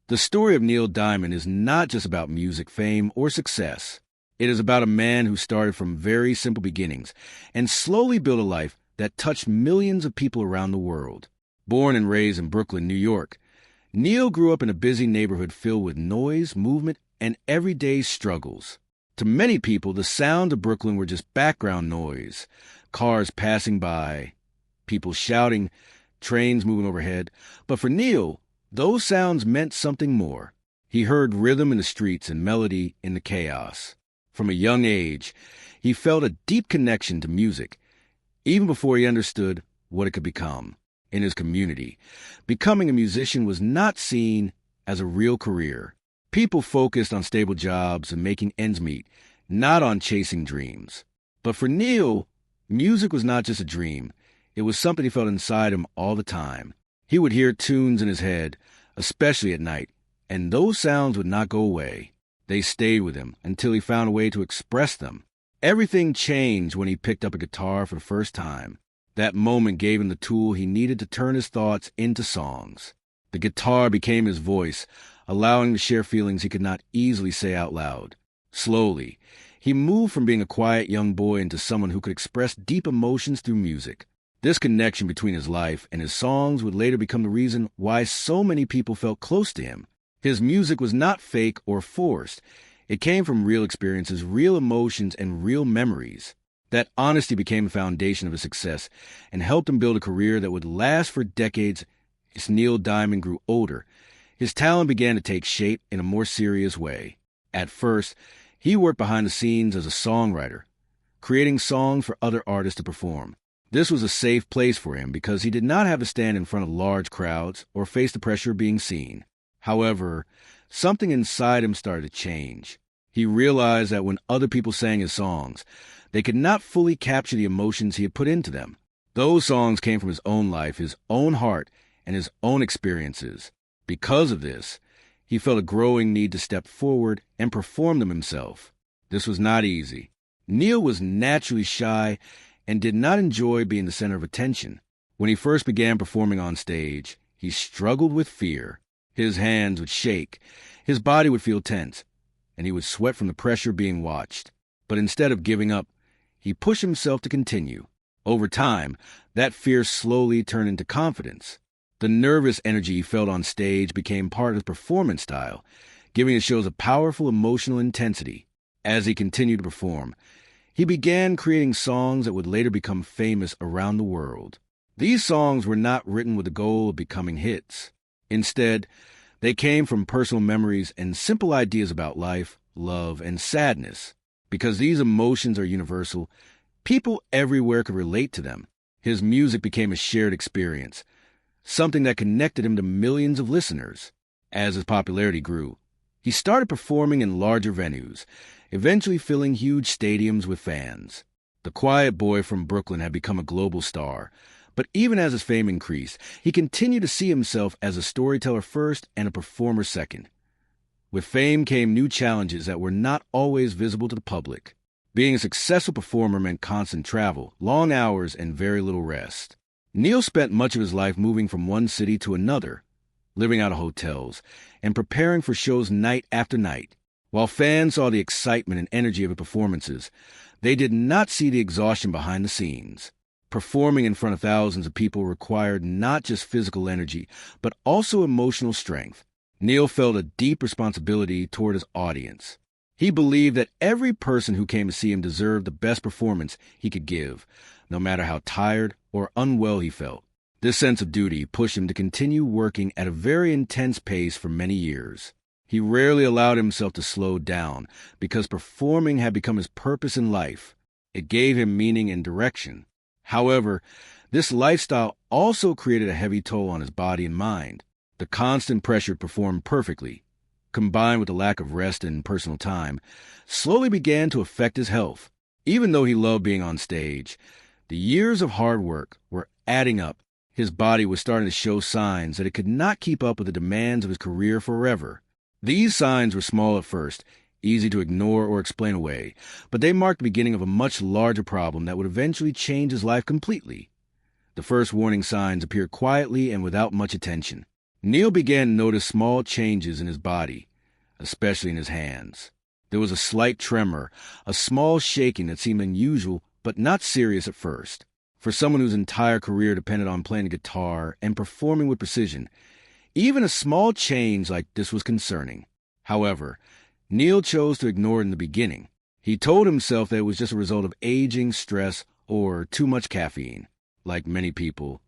The story of Neil Diamond is not just about music, fame, or success. It is about a man who started from very simple beginnings and slowly built a life that touched millions of people around the world. Born and raised in Brooklyn, New York, Neil grew up in a busy neighborhood filled with noise, movement, and everyday struggles. To many people, the sounds of Brooklyn were just background noise, cars passing by, people shouting, trains moving overhead. But for Neil, those sounds meant something more. He heard rhythm in the streets and melody in the chaos. From a young age, he felt a deep connection to music, even before he understood what it could become. In his community, becoming a musician was not seen as a real career. People focused on stable jobs and making ends meet, not on chasing dreams. But for Neil, music was not just a dream. It was something he felt inside him all the time. He would hear tunes in his head, especially at night, and those sounds would not go away. They stayed with him until he found a way to express them. Everything changed when he picked up a guitar for the first time. That moment gave him the tool he needed to turn his thoughts into songs. The guitar became his voice, allowing him to share feelings he could not easily say out loud. Slowly, he moved from being a quiet young boy into someone who could express deep emotions through music. This connection between his life and his songs would later become the reason why so many people felt close to him. His music was not fake or forced. It came from real experiences, real emotions, and real memories. That honesty became the foundation of his success and helped him build a career that would last for decades. As Neil Diamond grew older, his talent began to take shape in a more serious way. At first, he worked behind the scenes as a songwriter, creating songs for other artists to perform. This was a safe place for him because he did not have to stand in front of large crowds or face the pressure of being seen. However, something inside him started to change. He realized that when other people sang his songs, they could not fully capture the emotions he had put into them. Those songs came from his own life, his own heart, and his own experiences. Because of this, he felt a growing need to step forward and perform them himself. This was not easy. Neil was naturally shy and did not enjoy being the center of attention. When he first began performing on stage, he struggled with fear. His hands would shake, his body would feel tense, and he would sweat from the pressure of being watched. But instead of giving up, he pushed himself to continue. Over time, that fear slowly turned into confidence. The nervous energy he felt on stage became part of his performance style, giving his shows a powerful emotional intensity. As he continued to perform, he began creating songs that would later become famous around the world. These songs were not written with the goal of becoming hits. Instead, they came from personal memories and simple ideas about life, love, and sadness. Because these emotions are universal, people everywhere could relate to them. His music became a shared experience, something that connected him to millions of listeners. As his popularity grew, he started performing in larger venues, eventually filling huge stadiums with fans. The quiet boy from Brooklyn had become a global star, but even as his fame increased, he continued to see himself as a storyteller first and a performer second. With fame came new challenges that were not always visible to the public. Being a successful performer meant constant travel, long hours, and very little rest. Neil spent much of his life moving from one city to another, living out of hotels, and preparing for shows night after night. While fans saw the excitement and energy of his performances, they did not see the exhaustion behind the scenes. Performing in front of thousands of people required not just physical energy, but also emotional strength. Neil felt a deep responsibility toward his audience. He believed that every person who came to see him deserved the best performance he could give, no matter how tired or unwell he felt. This sense of duty pushed him to continue working at a very intense pace for many years. He rarely allowed himself to slow down because performing had become his purpose in life. It gave him meaning and direction. However, this lifestyle also created a heavy toll on his body and mind. The constant pressure to perform perfectly, combined with the lack of rest and personal time, slowly began to affect his health. Even though he loved being on stage, the years of hard work were adding up. His body was starting to show signs that it could not keep up with the demands of his career forever. These signs were small at first, easy to ignore or explain away, but they marked the beginning of a much larger problem that would eventually change his life completely. The first warning signs appeared quietly and without much attention. Neil began to notice small changes in his body, especially in his hands. There was a slight tremor, a small shaking that seemed unusual but not serious at first. For someone whose entire career depended on playing the guitar and performing with precision, even a small change like this was concerning. However, Neil chose to ignore it in the beginning. He told himself that it was just a result of aging, stress, or too much caffeine. Like many people,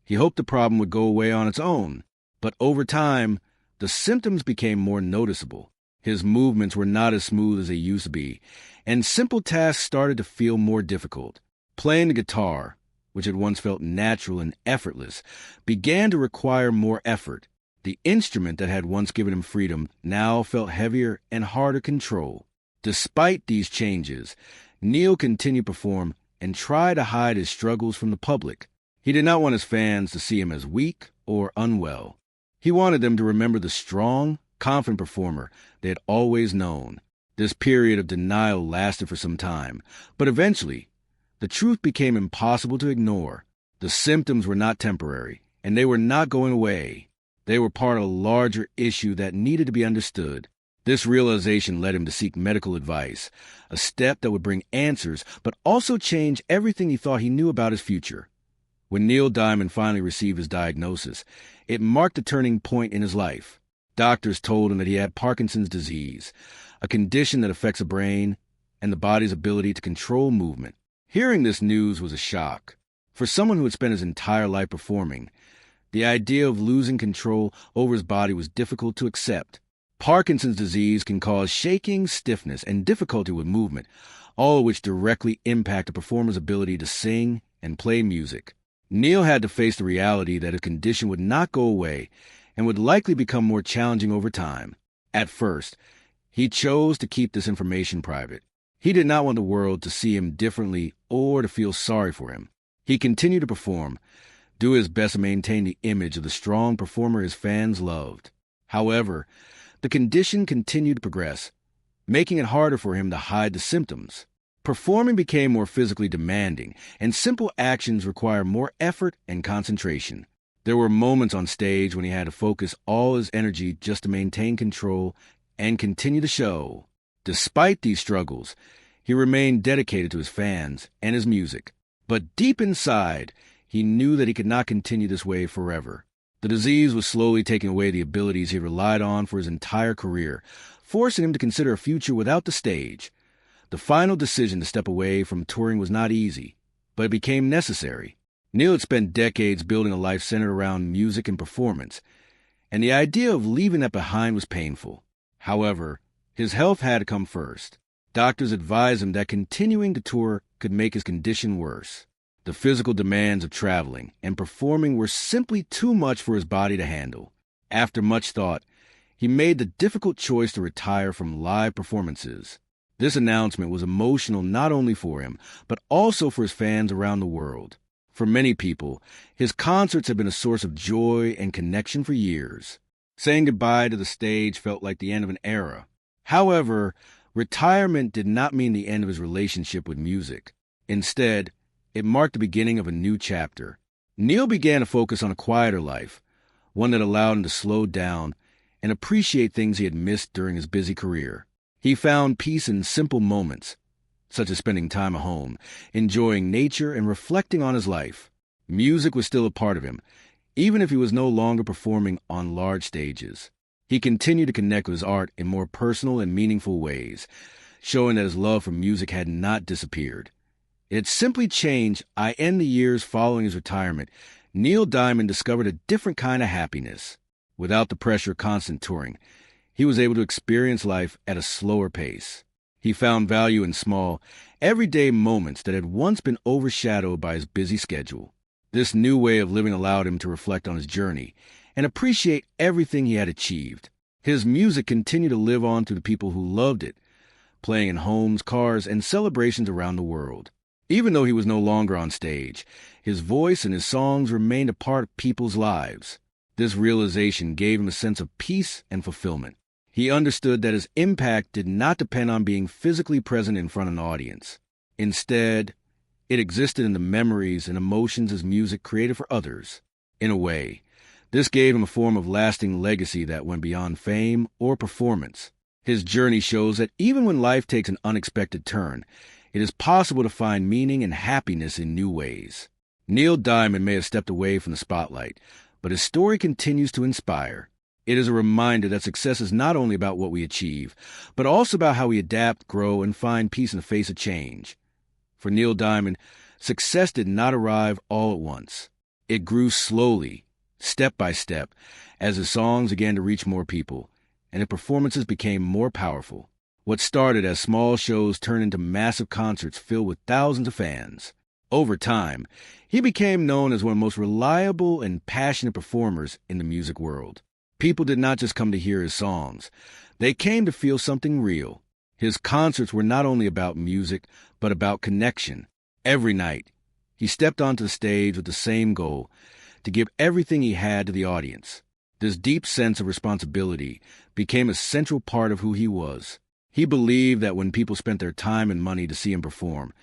he hoped the problem would go away on its own. But over time, the symptoms became more noticeable. His movements were not as smooth as they used to be, and simple tasks started to feel more difficult. Playing the guitar, which had once felt natural and effortless, began to require more effort. The instrument that had once given him freedom now felt heavier and harder to control. Despite these changes, Neil continued to perform and try to hide his struggles from the public. He did not want his fans to see him as weak or unwell. He wanted them to remember the strong, confident performer they had always known. This period of denial lasted for some time, but eventually, the truth became impossible to ignore. The symptoms were not temporary, and they were not going away. They were part of a larger issue that needed to be understood. This realization led him to seek medical advice, a step that would bring answers, but also change everything he thought he knew about his future. When Neil Diamond finally received his diagnosis, it marked a turning point in his life. Doctors told him that he had Parkinson's disease, a condition that affects the brain and the body's ability to control movement. Hearing this news was a shock. For someone who had spent his entire life performing, the idea of losing control over his body was difficult to accept. Parkinson's disease can cause shaking, stiffness, and difficulty with movement, all of which directly impact a performer's ability to sing and play music. Neil had to face the reality that his condition would not go away and would likely become more challenging over time. At first, he chose to keep this information private. He did not want the world to see him differently or to feel sorry for him. He continued to perform, do his best to maintain the image of the strong performer his fans loved. However, the condition continued to progress, making it harder for him to hide the symptoms. Performing became more physically demanding, and simple actions required more effort and concentration. There were moments on stage when he had to focus all his energy just to maintain control and continue the show. Despite these struggles, he remained dedicated to his fans and his music. But deep inside, he knew that he could not continue this way forever. The disease was slowly taking away the abilities he relied on for his entire career, forcing him to consider a future without the stage. The final decision to step away from touring was not easy, but it became necessary. Neil had spent decades building a life centered around music and performance, and the idea of leaving that behind was painful. However, his health had to come first. Doctors advised him that continuing to tour could make his condition worse. The physical demands of traveling and performing were simply too much for his body to handle. After much thought, he made the difficult choice to retire from live performances. This announcement was emotional not only for him, but also for his fans around the world. For many people, his concerts have been a source of joy and connection for years. Saying goodbye to the stage felt like the end of an era. However, retirement did not mean the end of his relationship with music. Instead, it marked the beginning of a new chapter. Neil began to focus on a quieter life, one that allowed him to slow down and appreciate things he had missed during his busy career. He found peace in simple moments, such as spending time at home, enjoying nature, and reflecting on his life. Music was still a part of him, even if he was no longer performing on large stages. He continued to connect with his art in more personal and meaningful ways, showing that his love for music had not disappeared. It had simply changed. In the years following his retirement, Neil Diamond discovered a different kind of happiness. Without the pressure of constant touring, he was able to experience life at a slower pace. He found value in small, everyday moments that had once been overshadowed by his busy schedule. This new way of living allowed him to reflect on his journey and appreciate everything he had achieved. His music continued to live on through the people who loved it, playing in homes, cars, and celebrations around the world. Even though he was no longer on stage, his voice and his songs remained a part of people's lives. This realization gave him a sense of peace and fulfillment. He understood that his impact did not depend on being physically present in front of an audience. Instead, it existed in the memories and emotions his music created for others. In a way, This gave him a form of lasting legacy that went beyond fame or performance. His journey shows that even when life takes an unexpected turn, it is possible to find meaning and happiness in new ways. Neil Diamond may have stepped away from the spotlight, but his story continues to inspire. It is a reminder that success is not only about what we achieve, but also about how we adapt, grow, and find peace in the face of change. For Neil Diamond, success did not arrive all at once. It grew slowly, step by step, as his songs began to reach more people, and his performances became more powerful. What started as small shows turned into massive concerts filled with thousands of fans. Over time, he became known as one of the most reliable and passionate performers in the music world. People did not just come to hear his songs. They came to feel something real. His concerts were not only about music, but about connection. Every night, he stepped onto the stage with the same goal, to give everything he had to the audience. This deep sense of responsibility became a central part of who he was. He believed that when people spent their time and money to see him perform,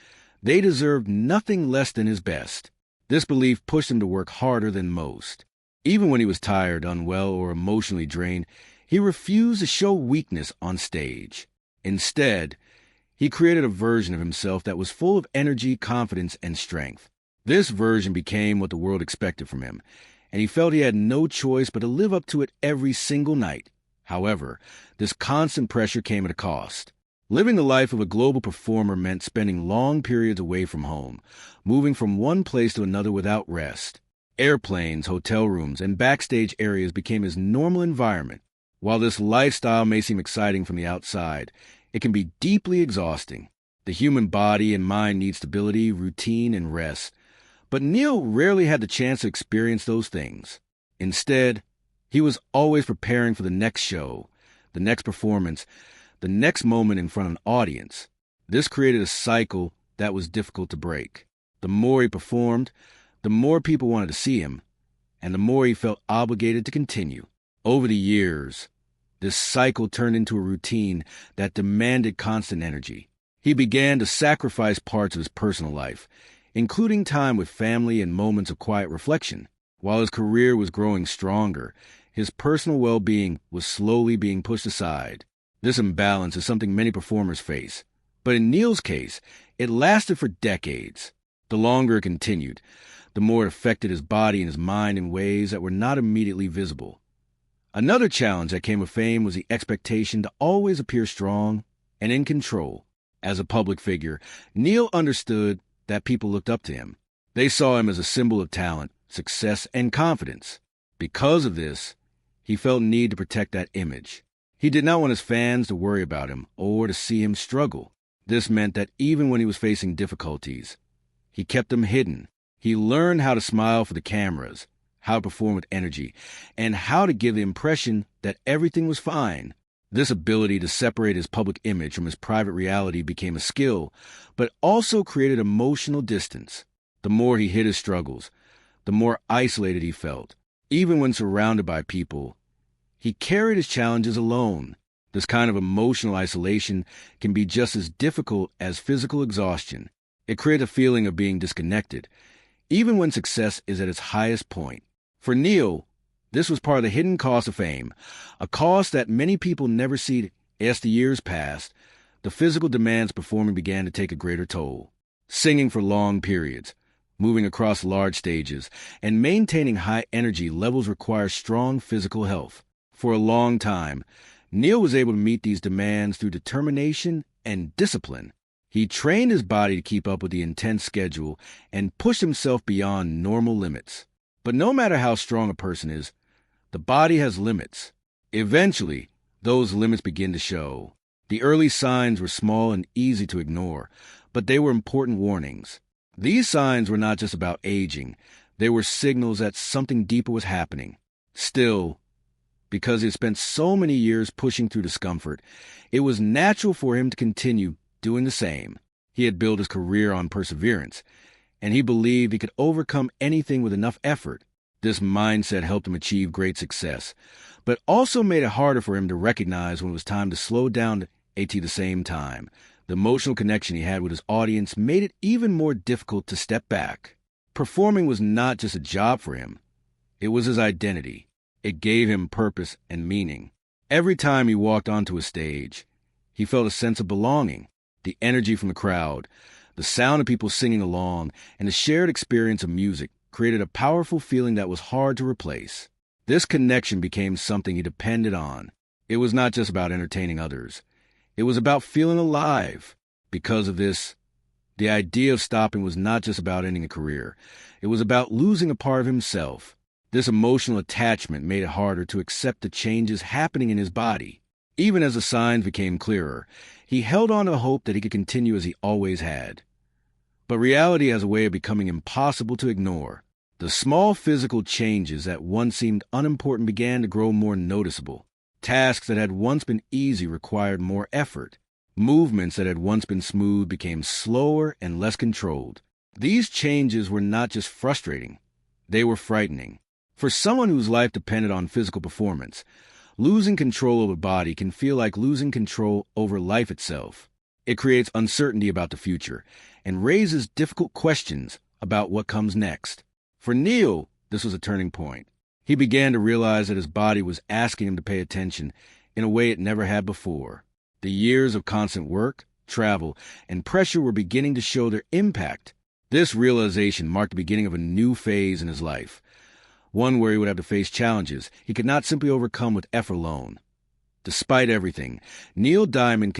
they deserved nothing less than his best. This belief pushed him to work harder than most. Even when he was tired, unwell, or emotionally drained, he refused to show weakness on stage. Instead, he created a version of himself that was full of energy, confidence, and strength. This version became what the world expected from him, and he felt he had no choice but to live up to it every single night. However, this constant pressure came at a cost. Living the life of a global performer meant spending long periods away from home, moving from one place to another without rest. Airplanes, hotel rooms, and backstage areas became his normal environment. While this lifestyle may seem exciting from the outside, it can be deeply exhausting. The human body and mind need stability, routine, and rest. But Neil rarely had the chance to experience those things. Instead, he was always preparing for the next show, the next performance, the next moment in front of an audience. This created a cycle that was difficult to break. The more he performed, the more people wanted to see him, and the more he felt obligated to continue. Over the years, this cycle turned into a routine that demanded constant energy. He began to sacrifice parts of his personal life, including time with family and moments of quiet reflection. While his career was growing stronger, his personal well-being was slowly being pushed aside. This imbalance is something many performers face, but in Neil's case, it lasted for decades. The longer it continued, the more it affected his body and his mind in ways that were not immediately visible. Another challenge that came with fame was the expectation to always appear strong and in control. As a public figure, Neil understood that people looked up to him. They saw him as a symbol of talent, success, and confidence. Because of this, he felt a need to protect that image. He did not want his fans to worry about him or to see him struggle. This meant that even when he was facing difficulties, he kept them hidden. He learned how to smile for the cameras, how to perform with energy, and how to give the impression that everything was fine. This ability to separate his public image from his private reality became a skill, but also created emotional distance. The more he hid his struggles, the more isolated he felt. Even when surrounded by people, he carried his challenges alone. This kind of emotional isolation can be just as difficult as physical exhaustion. It creates a feeling of being disconnected, even when success is at its highest point. For Neil, this was part of the hidden cost of fame, a cost that many people never see. As the years passed, the physical demands of performing began to take a greater toll. Singing for long periods, moving across large stages, and maintaining high energy levels require strong physical health. For a long time, Neil was able to meet these demands through determination and discipline. He trained his body to keep up with the intense schedule and pushed himself beyond normal limits. But no matter how strong a person is, the body has limits. Eventually, those limits begin to show. The early signs were small and easy to ignore, but they were important warnings. These signs were not just about aging. They were signals that something deeper was happening. Still, because he had spent so many years pushing through discomfort, it was natural for him to continue doing the same. He had built his career on perseverance, and he believed he could overcome anything with enough effort. This mindset helped him achieve great success, but also made it harder for him to recognize when it was time to slow down at the same time. The emotional connection he had with his audience made it even more difficult to step back. Performing was not just a job for him. It was his identity. It gave him purpose and meaning. Every time he walked onto a stage, he felt a sense of belonging, the energy from the crowd, the sound of people singing along, and the shared experience of music created a powerful feeling that was hard to replace. This connection became something he depended on. It was not just about entertaining others. It was about feeling alive. Because of this, the idea of stopping was not just about ending a career. It was about losing a part of himself. This emotional attachment made it harder to accept the changes happening in his body. Even as the signs became clearer, he held on to hope that he could continue as he always had. But reality has a way of becoming impossible to ignore. The small physical changes that once seemed unimportant began to grow more noticeable. Tasks that had once been easy required more effort. Movements that had once been smooth became slower and less controlled. These changes were not just frustrating, they were frightening. For someone whose life depended on physical performance, losing control over the body can feel like losing control over life itself. It creates uncertainty about the future and raises difficult questions about what comes next. For Neil, this was a turning point. He began to realize that his body was asking him to pay attention in a way it never had before. The years of constant work, travel, and pressure were beginning to show their impact. This realization marked the beginning of a new phase in his life, one where he would have to face challenges he could not simply overcome with effort alone. Despite everything, Neil Diamond